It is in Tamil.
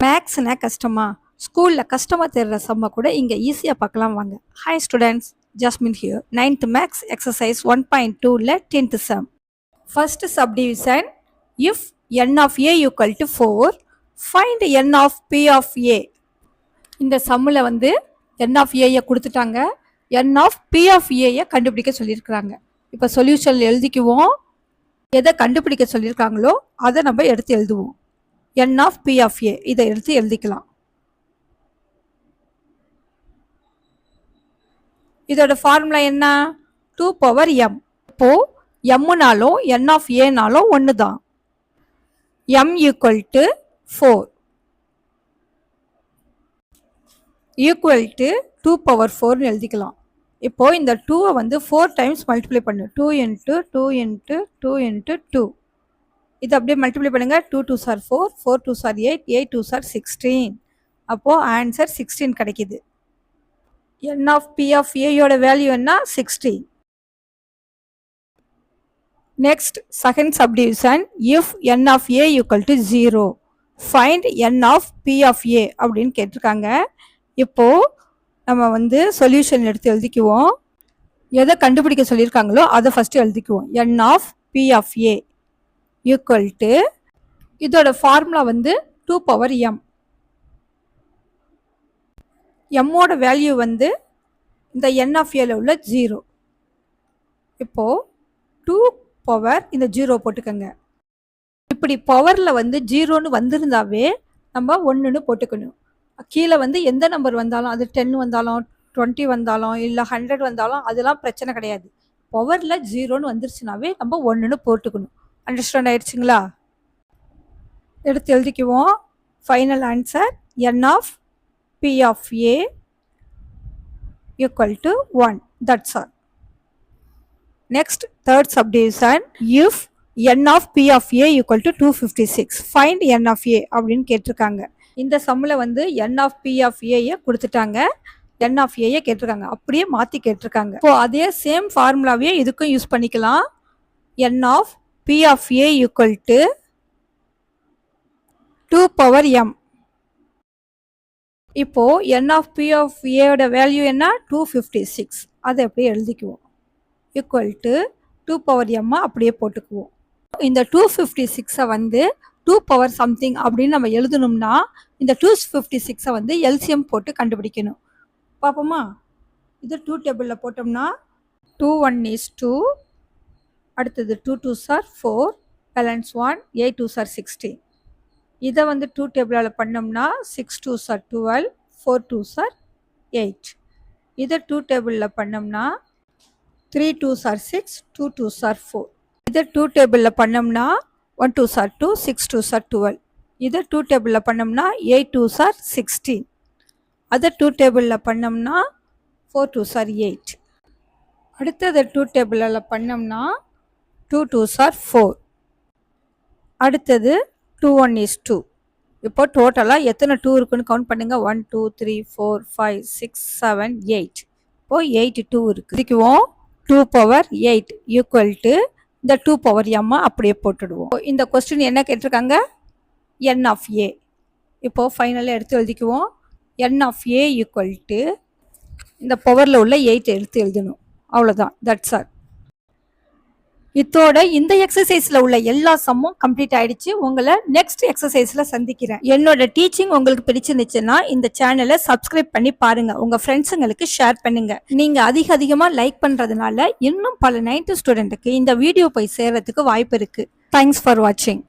மேக்ஸ்னா கஷ்டமா? ஸ்கூல்ல கஷ்டமா தெரிற சம்ம கூட இங்க ஈஸியா பார்க்கலாம் வாங்க. Hi students, Jasmine here. 9th Max exercise 1.2ல 10th sum. First subdivision, if n of a equal to 4, find n of p of a. இந்த சம்முல வந்து n of a கொடுத்துட்டாங்க, n of p of a கண்டுபிடிக்க சொல்லியிருக்கிறாங்க. இப்போ சொல்யூஷன் எழுதிக்குவோம். எதை கண்டுபிடிக்க சொல்லியிருக்காங்களோ அதை நம்ம எடுத்து எழுதுவோம். n of p of a இதை எடுத்து எழுதிக்கலாம். இதோட ஃபார்முலா என்ன? 2 power m. இப்போ mனாலும் n of a நாலும் ஒன்று தான். m equal to 4 equal to 2 power 4 எழுதிக்கலாம். இப்போ இந்த 2 வந்து 4 டைம்ஸ் மல்டிப்ளை பண்ணு. 2 into 2 into 2 into 2. இது அப்படியே மல்டிப்ளை பண்ணுங்க. 2 2s are 4, 4 2s are 8, 8 2s are 16. அப்போ ஆன்சர் 16 கிடைக்குது. n of p of a யோட வேல்யூ என்ன? 16. Next second subdivision, if n of a equal to 0, find n of p of a அப்படின்னு கேட்டிருக்காங்க. இப்போ நம்ம வந்து சொல்யூஷன் எடுத்து எழுதிக்குவோம். எதை கண்டுபிடிக்க சொல்லியிருக்காங்களோ அதை ஃபர்ஸ்ட் எழுதிக்குவோம். n of p of a equal to, இதோட ஃபார்முலா வந்து 2 power m. mோட வேல்யூ வந்து இந்த n of a உள்ள 0. இப்போ 2 பவர் இந்த 0 போட்டுக்கோங்க. இப்படி பவரில் வந்து 0ன்னு வந்திருந்தாவே நம்ம 1ன்னு போட்டுக்கணும். கீழே வந்து எந்த நம்பர் வந்தாலும், அது 10 வந்தாலும் 20 வந்தாலும் இல்லை 100 வந்தாலும் அதெல்லாம் பிரச்சனை கிடையாது. பவரில் 0ன்னு வந்துருச்சுனாவே நம்ம 1ன்னு போட்டுக்கணும். அண்டர்ஸ்டாண்ட் ஆயிடுச்சுங்களா? எடுத்து எழுதிக்குவோம். Final answer n of p of a equal to 1. That's all. Next, third subdivision, if n of p of a equal to 256, find n of a அப்படின்னு கேட்டிருக்காங்க. இந்த சம்மில் வந்து n of p of a கொடுத்துட்டாங்க, n of a கேட்டிருக்காங்க, அப்படியே மாற்றி கேட்டிருக்காங்க. இப்போ அதே சேம் ஃபார்முலாவே இதுக்கும் யூஸ் பண்ணிக்கலாம். n of p of a equal to 2 power m. இப்போ n of p of a ஓட வேல்யூ என்ன? 256. அதை அப்படியே எழுதிக்குவோம். ஈக்குவல் டு 2 power m அப்படியே போட்டுக்குவோம். இந்த 256 வந்து 2 power something அப்படின்னு நம்ம எழுதணும்னா இந்த 256 வந்து எல்சிஎம் போட்டு கண்டுபிடிக்கணும். பார்ப்போமா? இது 2 டேபிளில் போட்டோம்னா 2 1 is 2, அடுத்தது 2 2s are 4, balance 1, 8 2s are 16. இதை வந்து 2 டேபிளால் பண்ணோம்னா 6 2s are 12, 4 2s are 8. இதை 2 டேபிளில் பண்ணோம்னா 3 2s are 6, 2 2s are 4. இதை 2 டேபிளில் பண்ணோம்னா 1 2s are 2, 6 2s are 12. இதை 2 டேபிளில் பண்ணோம்னா 8 2s are 16. அதை 2 டேபிளில் பண்ணோம்னா 4 2s are 8. அடுத்தது 2 டேபிளில் பண்ணோம்னா 2 2s are 4. அடுத்தது 2 1 is 2. இப்போ டோட்டலாக எத்தனை 2 இருக்குன்னு கவுண்ட் பண்ணுங்க. 1 2 3 4 5 6 7 8. இப்போ 8 2 இருக்கு. இதுக்குவோம் 2 power 8 ஈக்குவல் டு இந்த 2 power m அப்படியே போட்டுடுவோம். இந்த கொஸ்டின் என்ன கேட்டிருக்காங்க? n of a. இப்போ ஃபைனலாக எடுத்து எழுதிக்குவோம். n of a equal to இந்த பவரில் உள்ள 8 எடுத்து எழுதணும். அவ்வளோதான். That's all. இதோட இந்த எக்ஸசைஸ்ல உள்ள எல்லா சம்மும் கம்ப்ளீட் ஆயிடுச்சு. உங்களை நெக்ஸ்ட் எக்ஸசைஸ்ல சந்திக்கிறேன். என்னோட டீச்சிங் உங்களுக்கு பிடிச்சிருந்துச்சுன்னா இந்த சேனலை சப்ஸ்கிரைப் பண்ணி பாருங்க. உங்க ஃப்ரெண்ட்ஸுங்களுக்கு ஷேர் பண்ணுங்க. நீங்க அதிகமா லைக் பண்றதுனால இன்னும் பல 9th ஸ்டூடெண்ட்டுக்கு இந்த வீடியோ போய் சேர்றதுக்கு வாய்ப்பு இருக்கு. தேங்க்ஸ் ஃபார் வாட்சிங்.